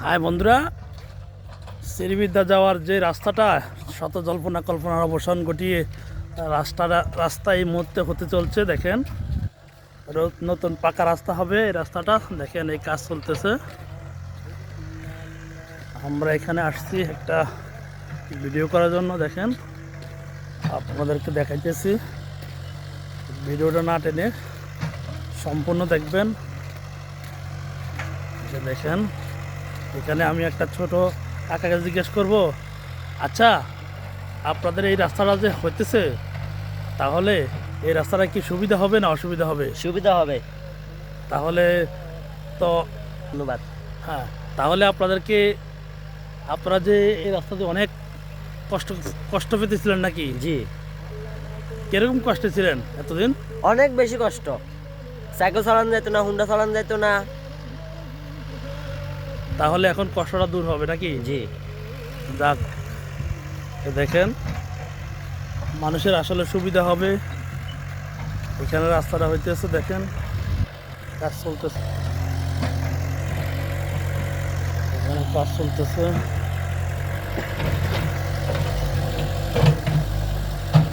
High বন্ধুরা, শ্রীবিদ্যা যাওয়ার যে রাস্তাটা শত জল্পনা কল্পনার অবসান ঘটিয়ে রাস্তা এই মুহূর্তে হতে চলছে। দেখেন, নতুন পাকা রাস্তা হবে এই রাস্তাটা। দেখেন, এই কাজ চলতেছে। আমরা এখানে আসছি একটা ভিডিও করার জন্য। দেখেন, আপনাদেরকে দেখাইতেছি। ভিডিওটা না টেনে সম্পূর্ণ দেখবেন। দেখেন, এখানে আমি একটা ছোট কাকাকে জিজ্ঞেস করব, আচ্ছা আপনাদের এই রাস্তাটা যে হইতেছে, তাহলে এই রাস্তাটা কি সুবিধা হবে না অসুবিধা হবে? সুবিধা হবে। তাহলে তো ধন্যবাদ। হ্যাঁ, তাহলে আপনারা যে এই রাস্তাতে অনেক কষ্ট কষ্ট পেতেছিলেন নাকি? জি, কিরকম কষ্টে ছিলেন এতদিন? অনেক বেশি কষ্ট। সাইকেল চালানো যেত না, হুন্ডা চালানো যেত না। তাহলে এখন কষ্টটা দূর হবে নাকি? জি, যাক, দেখেন মানুষের আসলে সুবিধা হবে। এখানে রাস্তাটা হইতেছে, দেখেন কাজ চলতেছে, এখানে কাজ চলতেছে।